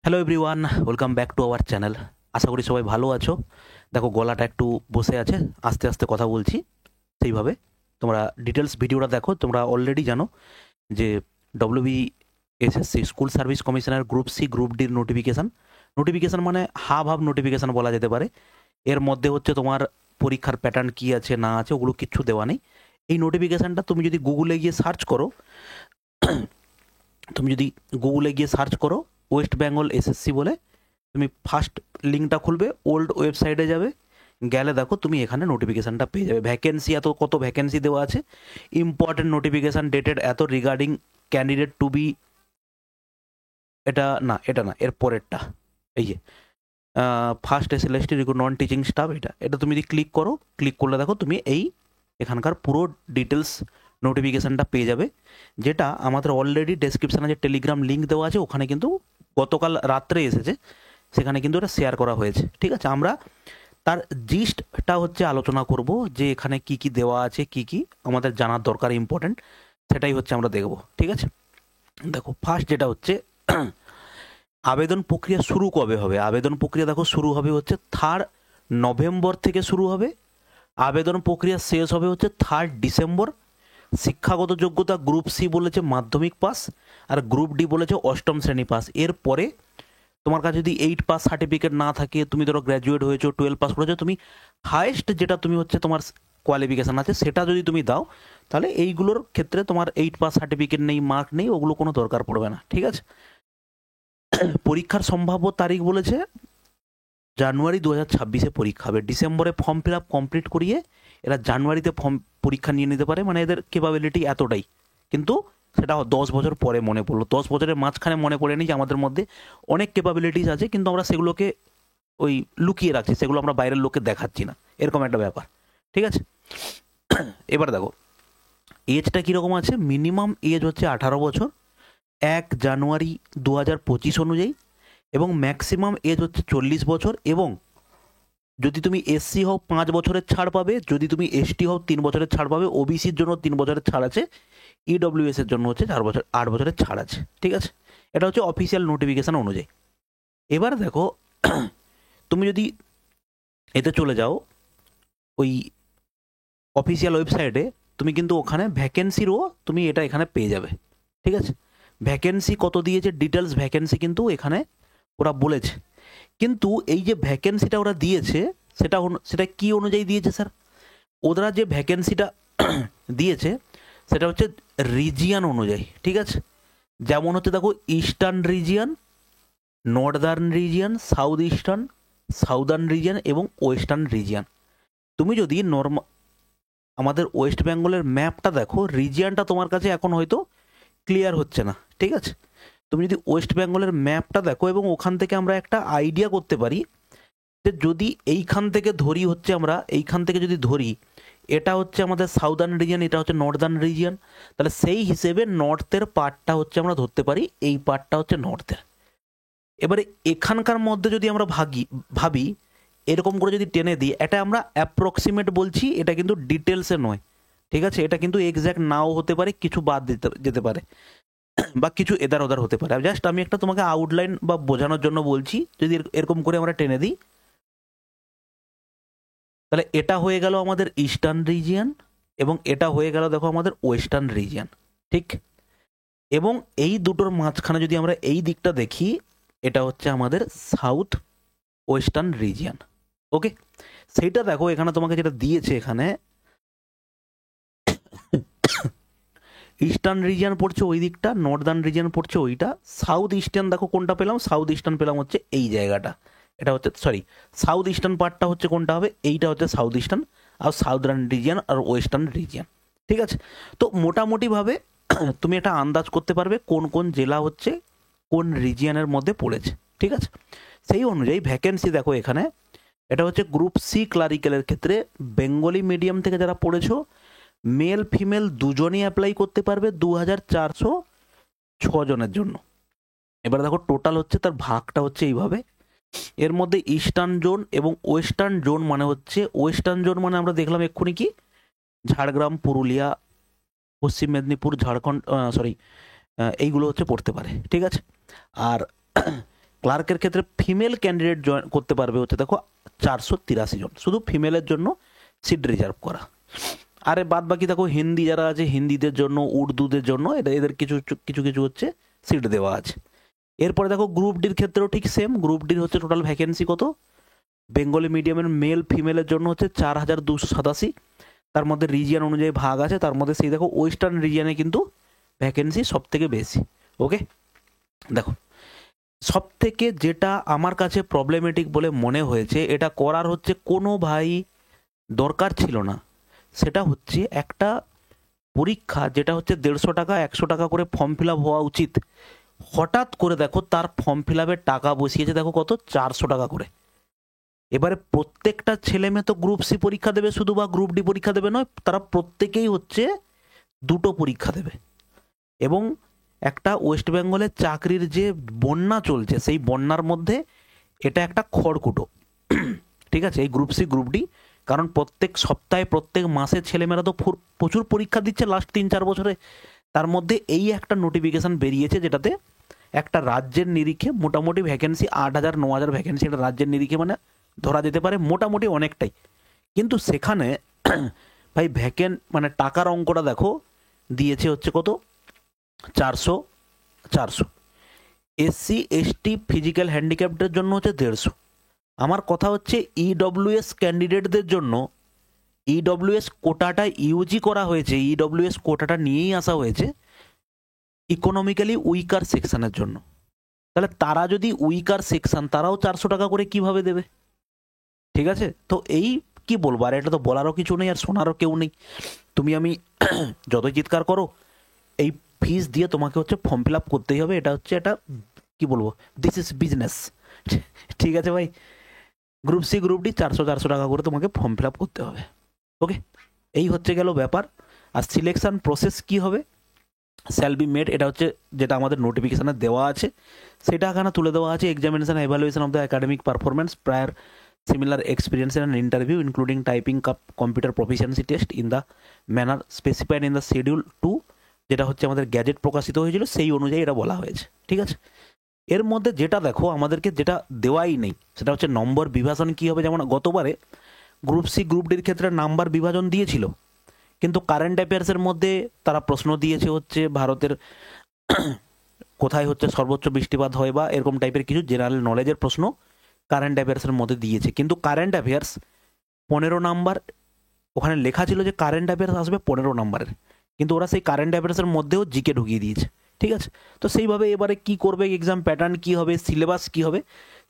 Hello everyone, welcome back to our channel. আশা করি সবাই ভালো আছো। দেখো গলাটা একটু বসে আছে, আস্তে আস্তে কথা বলছি সেইভাবে। তোমরা ডিটেলস ভিডিওটা দেখো। তোমরা অলরেডি জানো যে ডব্লিউবিএসএসসি স্কুল সার্ভিস কমিশনের গ্রুপ সি গ্রুপ ডির নোটিফিকেশান। নোটিফিকেশান মানে হাব হাব নোটিফিকেশান বলা যেতে পারে। এর মধ্যে হচ্ছে তোমার পরীক্ষার প্যাটার্ন কী আছে না আছে ওগুলো কিচ্ছু দেওয়া নেই। এই নোটিফিকেশানটা তুমি যদি গুগলে গিয়ে সার্চ করো, ওয়েস্ট বেঙ্গল এসএসসি বলে, তুমি ফার্স্ট লিঙ্কটা খুলবে, ওল্ড ওয়েবসাইটে যাবে, গেলে দেখো তুমি এখানে নোটিফিকেশানটা পেয়ে যাবে। ভ্যাকেন্সি এত কত ভ্যাকেন্সি দেওয়া আছে, ইম্পর্টেন্ট নোটিফিকেশান ডেটেড এত, রিগার্ডিং ক্যান্ডিডেট টু বি, এটা না এর পরেরটা, এই যে first SLST non teaching staff, এটা তুমি যদি ক্লিক করলে দেখো তুমি এখানকার পুরো ডিটেলস নোটিফিকেশানটা পেয়ে যাবে, যেটা আমাদের অলরেডি ডেসক্রিপশানে যে টেলিগ্রাম লিঙ্ক দেওয়া আছে ওখানে কিন্তু গতকাল রাত্রে এসেছে, সেখানে কিন্তু এটা শেয়ার করা হয়েছে। ঠিক আছে, আমরা তার জিস্টটা হচ্ছে আলোচনা করব যে এখানে কি কি দেওয়া আছে, কি কি আমাদের জানার দরকার ইম্পর্টেন্ট, সেটাই হচ্ছে আমরা দেখব। ঠিক আছে, দেখো ফার্স্ট যেটা হচ্ছে আবেদন প্রক্রিয়া শুরু কবে হবে। আবেদন প্রক্রিয়া দেখো শুরু হবে হচ্ছে 3 নভেম্বর থেকে শুরু হবে। আবেদন প্রক্রিয়া শেষ হবে হচ্ছে 3 ডিসেম্বর। শিক্ষাগত যোগ্যতা গ্রুপ সি বলেছে মাধ্যমিক পাস, আর গ্রুপ ডি বলেছে অষ্টম শ্রেণী পাস। এরপরে তোমার কাছে যদি 8 পাস সার্টিফিকেট না থাকে, তুমি ধরো গ্র্যাজুয়েট হয়েছো, 12 পাস করেছো, তুমি হায়েস্ট যেটা তুমি হচ্ছে তোমার কোয়ালিফিকেশান আছে সেটা যদি তুমি দাও, তাহলে এইগুলোর ক্ষেত্রে তোমার 8 পাস সার্টিফিকেট নেই, মার্ক নেই, ওগুলো কোনো দরকার পড়বে না। ঠিক আছে, পরীক্ষার সম্ভাব্য তারিখ বলেছে জানুয়ারি 2026-এ পরীক্ষা হবে। ডিসেম্বরে ফর্ম ফিল আপ কমপ্লিট করিয়ে এরা জানুয়ারিতে পরীক্ষা নিয়ে নিতে পারে, মানে এদের ক্যাপাবিলিটি এতটাই। কিন্তু সেটা 10 বছর পরে মনে পড়লো, 10 বছরের মাঝখানে মনে পড়েনি যে আমাদের মধ্যে অনেক ক্যাপাবিলিটিস আছে, কিন্তু আমরা সেগুলোকে ওই লুকিয়ে রাখছি, সেগুলো আমরা বাইরের লোককে দেখাচ্ছি না, এরকম একটা ব্যাপার। ঠিক আছে, এবার দেখো এজটা কীরকম আছে। মিনিমাম এজ হচ্ছে 18 বছর 1 জানুয়ারি 2025 অনুযায়ী, এবং ম্যাক্সিমাম এজ হচ্ছে 40 বছর। এবং যদি তুমি এসসি হও 5 বছরের ছাড় পাবে, যদি তুমি এসটি হও 3 বছরের ছাড় পাবে, ওবিসির জন্য 3 বছরের ছাড় আছে, ইডব্লিউএস এর জন্য হচ্ছে 8 বছরের ছাড় আছে। ঠিক আছে, এটা হচ্ছে অফিসিয়াল নোটিফিকেশান অনুযায়ী। এবার দেখো তুমি যদি এতে চলে যাও ওই অফিসিয়াল ওয়েবসাইটে, তুমি কিন্তু ওখানে ভ্যাকেন্সিরও তুমি এটা এখানে পেয়ে যাবে। ঠিক আছে, ভ্যাকেন্সি কত দিয়েছে, ডিটেলস ভ্যাকেন্সি কিন্তু এখানে ওরা বলেছে। কিন্তু এই যে ভ্যাকেন্সিটা ওরা দিয়েছে সেটা কি অনুযায়ী দিয়েছে স্যার? ওরা যে ভ্যাকেন্সিটা দিয়েছে সেটা হচ্ছে রিজিয়ান অনুযায়ী। ঠিক আছে, যেমন হচ্ছে দেখো eastern region, Northern region, south eastern, southern region এবং ওয়েস্টার্ন রিজিয়ান। তুমি যদি আমাদের ওয়েস্ট বেঙ্গলের ম্যাপটা দেখো, রিজিয়ানটা তোমার কাছে এখন হয়তো ক্লিয়ার হচ্ছে না। ঠিক আছে, তুমি যদি ওয়েস্ট বেঙ্গলের ম্যাপটা দেখো, এবং ওখান থেকে আমরা একটা আইডিয়া করতে পারি যে যদি এইখান থেকে ধরি হচ্ছে, আমরা এইখান থেকে যদি ধরি এটা হচ্ছে আমাদের সাউদার্ন রিজিয়ান, এটা হচ্ছে নর্দার্ন রিজিয়ান, তাহলে সেই হিসেবে নর্থের পার্টটা হচ্ছে আমরা ধরতে পারি, এই পার্টটা হচ্ছে নর্থের। এবারে এখানকার মধ্যে যদি আমরা ভাবি এরকম করে যদি টেনে দিই, এটা আমরা অ্যাপ্রক্সিমেট বলছি, এটা কিন্তু ডিটেলসে নয়। ঠিক আছে, এটা কিন্তু এক্স্যাক্ট নাও হতে পারে, কিছু বাদ দিতে যেতে পারে, বা কিছু এদার ওদার হতে পারে। জাস্ট আমি একটা তোমাকে আউটলাইন বা বোঝানোর জন্য বলছি। যদি এরকম করে আমরা টেনে দিই, তাহলে এটা হয়ে গেল আমাদের ইস্টার্ন রিজিয়ান, এবং এটা হয়ে গেল দেখো আমাদের ওয়েস্টার্ন রিজিয়ান। ঠিক, এবং এই দুটোর মাঝখানে যদি আমরা এই দিকটা দেখি, এটা হচ্ছে আমাদের সাউথ ওয়েস্টার্ন রিজিয়ান। ওকে, সেইটা দেখো এখানে তোমাকে যেটা দিয়েছে, এখানে ইস্টার্ন রিজিয়ান পড়ছে ওই দিকটা, নর্দার্ন রিজিয়ান পড়ছে ওইটা, সাউথ ইস্টার্ন দেখো কোনটা পেলাম, সাউথ ইস্টার্ন পেলাম হচ্ছে এই জায়গাটা। এটা হচ্ছে সাউথ ইস্টার্ন পার্টটা হচ্ছে কোনটা হবে, এইটা হচ্ছে সাউথ ইস্টার্ন, আর সাউদার্ন রিজিয়ান আর ওয়েস্টার্ন রিজিয়ান। ঠিক আছে, তো মোটামুটিভাবে তুমি এটা আন্দাজ করতে পারবে কোন কোন জেলা হচ্ছে কোন রিজিয়ানের মধ্যে পড়েছে। ঠিক আছে, সেই অনুযায়ী ভ্যাকেন্সি দেখো এখানে, এটা হচ্ছে গ্রুপ সি ক্লারিক্যালের ক্ষেত্রে বেঙ্গলি মিডিয়াম থেকে যারা পড়েছো, মেল ফিমেল দুজনই অ্যাপ্লাই করতে পারবে, 2406 জনের জন্য। এবার দেখো টোটাল হচ্ছে তার ভাগটা হচ্ছে এইভাবে, এর মধ্যে ইস্টার্ন জোন এবং ওয়েস্টার্ন জোন মানে হচ্ছে, ওয়েস্টার্ন জোন মানে আমরা দেখলাম এক্ষুনি কি ঝাড়গ্রাম, পুরুলিয়া, পশ্চিম মেদিনীপুর, ঝাড়খণ্ড, এইগুলো হচ্ছে পড়তে পারে। ঠিক আছে, আর ক্লার্কের ক্ষেত্রে ফিমেল ক্যান্ডিডেট জয়েন করতে পারবে হচ্ছে দেখো 483 জন, শুধু ফিমেলের জন্য সিট রিজার্ভ করা। আরে বাদ বাকি দেখো হিন্দি যারা আছে হিন্দিদের জন্য, উর্দুদের জন্য এদের কিছু কিছু কিছু হচ্ছে সিট দেওয়া আছে। এরপরে দেখো গ্রুপ ডির ক্ষেত্রেও ঠিক সেম, গ্রুপ ডির হচ্ছে টোটাল ভ্যাকেন্সি কত, বেঙ্গলি মিডিয়ামের মেল ফিমেলের জন্য হচ্ছে 4287, তার মধ্যে রিজিয়ন অনুযায়ী ভাগ আছে, তার মধ্যে সেই দেখো ওয়েস্টার্ন রিজিয়নে কিন্তু ভ্যাকেন্সি সব থেকে বেশি। ওকে, দেখো সব থেকে যেটা আমার কাছে প্রবলেমেটিক বলে মনে হয়েছে, এটা করার হচ্ছে কোনো ভাই দরকার ছিল না, সেটা হচ্ছে একটা পরীক্ষা যেটা হচ্ছে 150 টাকা 100 টাকা করে ফর্ম ফিল আপ হওয়া উচিত, হঠাৎ করে দেখো তার ফর্ম ফিল আপের টাকা বসিয়েছে দেখো কত, 400 টাকা করে। এবারে প্রত্যেকটা ছেলে মেয়ে তো গ্রুপ সি পরীক্ষা দেবে শুধু, বা গ্রুপ ডি পরীক্ষা দেবে নয়, তারা প্রত্যেকেই হচ্ছে দুটো পরীক্ষা দেবে। এবং একটা ওয়েস্ট বেঙ্গলের চাকরির যে বন্যা চলছে, সেই বন্যার মধ্যে এটা একটা খড়কুটো। ঠিক আছে, এই গ্রুপ সি গ্রুপ ডি, কারণ প্রত্যেক সপ্তাহে প্রত্যেক মাসে ছেলেমেয়েরা তো প্রচুর পরীক্ষা দিচ্ছে লাস্ট 3-4 বছরে, তার মধ্যে এই একটা নোটিফিকেশান বেরিয়েছে যেটাতে একটা রাজ্যের নিরিখে মোটামুটি ভ্যাকেন্সি 8000-9000 ভ্যাকেন্সি একটা রাজ্যের নিরিখে মানে ধরা যেতে পারে মোটামুটি অনেকটাই। কিন্তু সেখানে ভাই মানে টাকার অঙ্কটা দেখো দিয়েছে হচ্ছে কত, 400। এসসি এসটি ফিজিক্যাল হ্যান্ডিক্যাপদের জন্য হচ্ছে 150। আমার কথা হচ্ছে ইডব্লিউএস ক্যান্ডিডেটদের জন্য ইডব্লিউএস কোটাটা ইউজি করা হয়েছে, ইডব্লিউএস কোটাটা নিয়েই আসা হয়েছে ইকোনমিক্যালি উইকার সেকশনের জন্য। তাহলে তারা যদি উইকার সেকশন, তারাও 400 টাকা করে কিভাবে দেবে? ঠিক আছে, তো এই কি বলবো, আর এটা তো বলারও কিছু নেই আর শোনারও কেউ নেই। তুমি আমি যতই চিৎকার করো, এই ফিস দিয়ে তোমাকে হচ্ছে ফর্ম ফিল আপ করতেই হবে, এটা হচ্ছে এটা কি বলবো, দিস ইজ বিজনেস। ঠিক আছে ভাই, গ্রুপ সি গ্রুপ ডি 400 টাকা করে তোমাকে ফর্ম ফিল আপ করতে হবে। ওকে, এই হচ্ছে গেল ব্যাপার। আর সিলেকশন প্রসেস কি হবে, শ্যাল বি মেড, এটা হচ্ছে যেটা আমাদের নোটিফিকেশানে দেওয়া আছে, সেটা এখানে তুলে দেওয়া আছে। Examination evaluation of the academic performance prior similar experience in an interview including typing computer proficiency test in the manner specified in the schedule 2, যেটা হচ্ছে আমাদের গ্যাজেট প্রকাশিত হয়েছিল সেই অনুযায়ী এটা বলা হয়েছে। ঠিক আছে, এর মধ্যে যেটা দেখো আমাদেরকে যেটা দেওয়াই নেই সেটা হচ্ছে নম্বর বিভাজন কি হবে। যেমন গতবারে গ্রুপ সি গ্রুপ ডির ক্ষেত্রে নাম্বার বিভাজন দিয়েছিল, কিন্তু কারেন্ট অ্যাফেয়ার্সের মধ্যে তারা প্রশ্ন দিয়েছে হচ্ছে ভারতের কোথায় হচ্ছে সর্বোচ্চ বৃষ্টিপাত হয় বা এরকম টাইপের কিছু জেনারেল নলেজের প্রশ্ন কারেন্ট অ্যাফেয়ার্সের মধ্যে দিয়েছে। কিন্তু কারেন্ট অ্যাফেয়ার্স 15 নাম্বার, ওখানে লেখা ছিল যে কারেন্ট অ্যাফেয়ার্স আসবে 15 নাম্বারের, কিন্তু ওরা সেই কারেন্ট অ্যাফেয়ার্সের মধ্যেও জিকে ঢুকিয়ে দিয়েছে। ঠিক আছে, তো সেইভাবে এবারে কি করবে, এক্সাম প্যাটার্ন কি হবে, সিলেবাস কি হবে,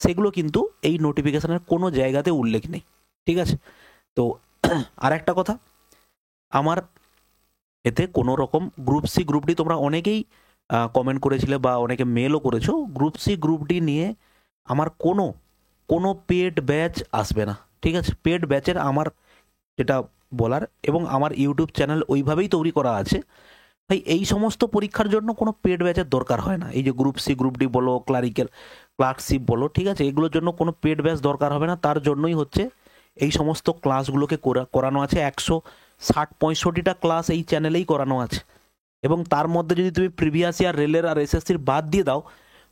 সেগুলো কিন্তু এই নোটিফিকেশনের কোনো জায়গাতে উল্লেখ নেই। ঠিক আছে, তো আর একটা কথা, আমার এতে কোনো রকম গ্রুপ সি গ্রুপ ডি তোমরা অনেকেই কমেন্ট করেছিলে বা অনেকে মেলও করেছো, গ্রুপ সি গ্রুপ ডি নিয়ে আমার কোনো পেড ব্যাচ আসবে না। ঠিক আছে, পেড ব্যাচের আমার যেটা বলার, এবং আমার ইউটিউব চ্যানেল ওইভাবেই তৈরি করা আছে ভাই, এই সমস্ত পরীক্ষার জন্য কোনো পেড ব্যাচের দরকার হয় না। এই যে গ্রুপ সি গ্রুপ ডি বলো, ক্লার্কশিপ বলো, ঠিক আছে, এগুলোর জন্য কোনো পেড ব্যাচ দরকার হবে না। তার জন্যই হচ্ছে এই সমস্ত ক্লাসগুলোকে করানো আছে। 160-165টা ক্লাস এই চ্যানেলেই করানো আছে, এবং তার মধ্যে যদি তুমি প্রিভিয়াস ইয়ার রেলের আর এসএসসির বাদ দিয়ে দাও,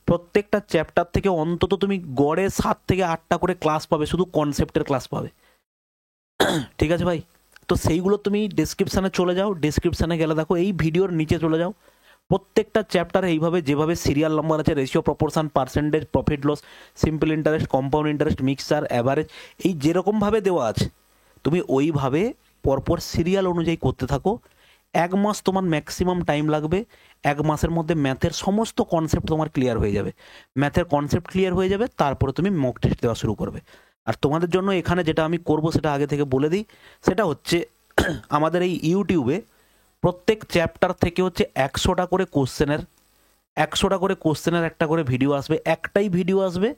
প্রত্যেকটা চ্যাপ্টার থেকে অন্তত তুমি গড়ে 7 থেকে 8টা করে ক্লাস পাবে, শুধু কনসেপ্টের ক্লাস পাবে। ঠিক আছে ভাই, তো সেইগুলো তুমি ডেসক্রিপশানে চলে যাও, ডেসক্রিপশানে গেলে দেখো এই ভিডিওর নিচে চলে যাও, প্রত্যেকটা চ্যাপ্টারে এইভাবে যেভাবে সিরিয়াল নাম্বার আছে, ratio, proportion, percentage, profit loss, simple interest, compound interest, mixture, average, এই যেরকমভাবে দেওয়া আছে তুমি ওইভাবে পরপর সিরিয়াল অনুযায়ী করতে থাকো। 1 মাস তোমার ম্যাক্সিমাম টাইম লাগবে। 1 মাসের মধ্যে ম্যাথের সমস্ত কনসেপ্ট তোমার ক্লিয়ার হয়ে যাবে। ম্যাথের কনসেপ্ট ক্লিয়ার হয়ে যাবে, তারপরে তুমি মক টেস্ট দেওয়া শুরু করবে। আর তোমাদের জন্য এখানে যেটা আমি করব সেটা আগে থেকে বলে দিই, সেটা হচ্ছে আমাদের এই ইউটিউবে প্রত্যেক চ্যাপ্টার থেকে হচ্ছে 100টা করে কোশ্চেনের একটা করে ভিডিও আসবে, একটাই ভিডিও আসবে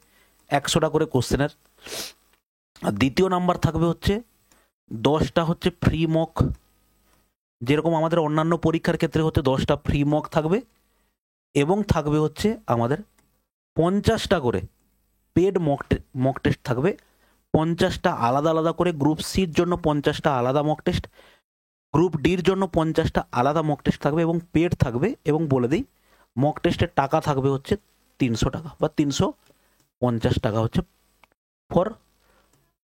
100টা করে কোশ্চেনের। আর দ্বিতীয় নাম্বার থাকবে হচ্ছে 10টা হচ্ছে ফ্রি মক, যেরকম আমাদের অন্যান্য পরীক্ষার ক্ষেত্রে হচ্ছে 10টা ফ্রি মক থাকবে, এবং থাকবে হচ্ছে আমাদের 50টা করে পেড মক টেস্ট থাকবে। 50টা আলাদা আলাদা করে, গ্রুপ সির জন্য 50টা আলাদা মক টেস্ট, গ্রুপ ডির জন্য 50টা আলাদা মক টেস্ট থাকবে এবং পেড থাকবে। এবং বলে দিই মক টেস্টের টাকা থাকবে হচ্ছে 300 টাকা বা 50 টাকা হচ্ছে ফর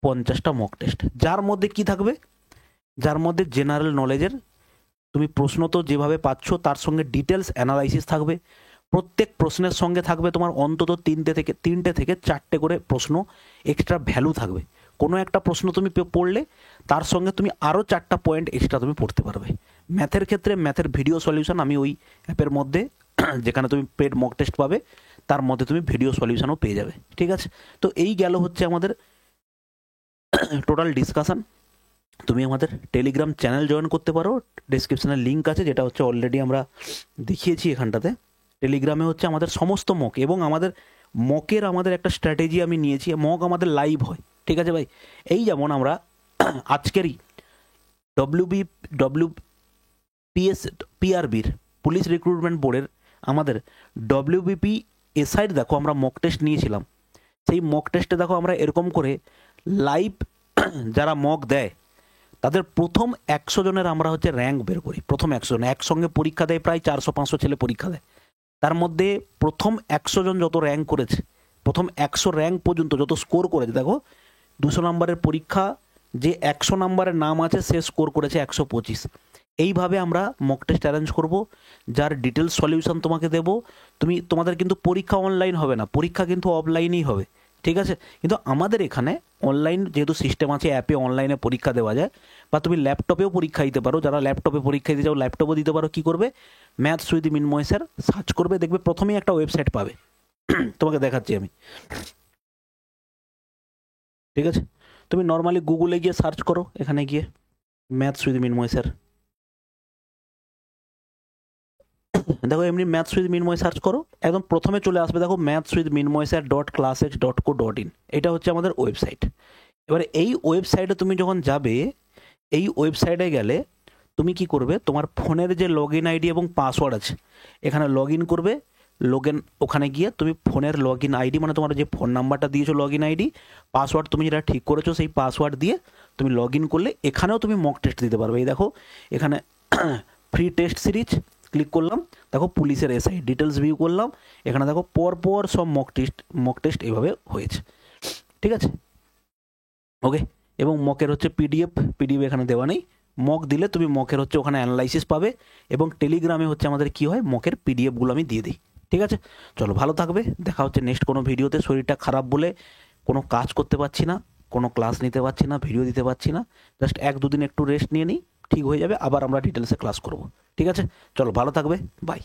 50টা মক টেস্ট। যার মধ্যে কি থাকবে, যার মধ্যে জেনারেল নলেজের তুমি প্রশ্ন তো যেভাবে পাচ্ছ তার সঙ্গে ডিটেলস অ্যানালাইসিস থাকবে। প্রত্যেক প্রশ্নের সঙ্গে থাকবে তোমার অন্তত 3টে থেকে 4টে করে প্রশ্ন এক্সট্রা ভ্যালু থাকবে। কোনো একটা প্রশ্ন তুমি পড়লে তার সঙ্গে তুমি আরও 4টা পয়েন্ট এক্সট্রা তুমি পড়তে পারবে। ম্যাথের ক্ষেত্রে ম্যাথের ভিডিও সলিউশন আমি ওই অ্যাপের মধ্যে যেখানে তুমি পেড মক টেস্ট পাবে তার মধ্যে তুমি ভিডিও সলিউশনও পেয়ে যাবে। ঠিক আছে, তো এই গেল হচ্ছে আমাদের টোটাল ডিসকাশন। তুমি আমাদের টেলিগ্রাম চ্যানেল জয়েন করতে পারো, ডেসক্রিপশনে লিঙ্ক আছে, যেটা হচ্ছে অলরেডি আমরা দেখিয়েছি এখানটাতে। টেলিগ্রামে হচ্ছে আমাদের সমস্ত মক এবং আমাদের মকের আমাদের একটা স্ট্র্যাটেজি আমি নিয়েছি, মক আমাদের লাইভ হয়। ঠিক আছে ভাই, এই যেমন আমরা আজকেরই পিআরবির পুলিশ রিক্রুটমেন্ট বোর্ডের আমাদের ডব্লিউবিপি এসআইড দেখো আমরা মক টেস্ট নিয়েছিলাম। সেই মক টেস্টে দেখো আমরা এরকম করে লাইভ যারা মক দেয় তাদের প্রথম 100 জনের আমরা হচ্ছে র্যাঙ্ক বের করি। প্রথম 100 জন একসঙ্গে পরীক্ষা দেয়, প্রায় 400-500 ছেলে পরীক্ষা দেয়। তার মধ্যে প্রথম 100 জন যত র্যাঙ্ক করেছে, প্রথম 100 র্যাঙ্ক পর্যন্ত যত স্কোর করেছে, দেখো 200 নম্বরের পরীক্ষা যে 100 নম্বরের নাম আছে সে স্কোর করেছে 125। এইভাবে আমরা মক টেস্ট অ্যারেঞ্জ করব, যার ডিটেলস সলিউশন তোমাকে দেব। তোমাদের কিন্তু পরীক্ষা অনলাইন হবে না, পরীক্ষা কিন্তু অফলাইনেই হবে। ঠিক আছে, কিন্তু আমাদের এখানে অনলাইন যেহেতু সিস্টেম আছে, অ্যাপে অনলাইনে পরীক্ষা দেওয়া যায়, বা তুমি ল্যাপটপেও পরীক্ষা দিতে পারো। যারা ল্যাপটপে পরীক্ষা দিতে চাও ল্যাপটপও দিতে পারো। কী করবে, ম্যাথস উইথ মিনময় স্যার সার্চ করবে, দেখবে প্রথমেই একটা ওয়েবসাইট পাবে। তোমাকে দেখাচ্ছি আমি। ঠিক আছে, তুমি নর্মালি গুগলে গিয়ে সার্চ করো, এখানে গিয়ে ম্যাথস উইথ মিনময় স্যার, দেখো এমনি ম্যাথস উইথ মিনময় সার্চ করো, একদম প্রথমে চলে আসবে দেখো ম্যাথস উইথ মিনময় স্যার .clasex.co.in। এটা হচ্ছে আমাদের ওয়েবসাইট। এবারে এই ওয়েবসাইটে তুমি যখন যাবে, এই ওয়েবসাইটে গেলে তুমি কি করবে, তোমার ফোনের যে লগ ইন আইডি এবং পাসওয়ার্ড আছে এখানে লগ ইন করবে। ওখানে গিয়ে তুমি ফোনের লগ ইন আইডি, মানে তোমার যে ফোন নাম্বারটা দিয়েছো লগ ইন আইডি, পাসওয়ার্ড তুমি যেটা ঠিক করেছো সেই পাসওয়ার্ড দিয়ে তুমি লগ ইন করলে এখানেও তুমি মক টেস্ট দিতে পারবে। এই দেখো এখানে ফ্রি টেস্ট সিরিজ ক্লিক করলাম, দেখো পুলিশের এসআই ডিটেলস ভিউ করলাম, এখানে দেখো পরপর সব মক টেস্ট এইভাবে হয়েছে। ঠিক আছে, ওকে। এবং মকের হচ্ছে পিডিএফ এখানে দেওয়া নেই। মক দিলে তুমি মকের হচ্ছে ওখানে অ্যানালাইসিস পাবে, এবং টেলিগ্রামে হচ্ছে আমাদের কি হয়, মকের পিডিএফগুলো আমি দিয়ে দিই। ঠিক আছে, চলো ভালো থাকবে, দেখা হচ্ছে নেক্সট কোনো ভিডিওতে। শরীরটা খারাপ বলে কোনো কাজ করতে পারছি না, কোনো ক্লাস নিতে পারছি না, ভিডিও দিতে পারছি না, জাস্ট 1-2 দিন একটু রেস্ট নিয়ে নিই, ঠিক হয়ে যাবে, আবার আমরা ডিটেলসে ক্লাস করব। ঠিক আছে, চলো ভালো থাকবে, বাই।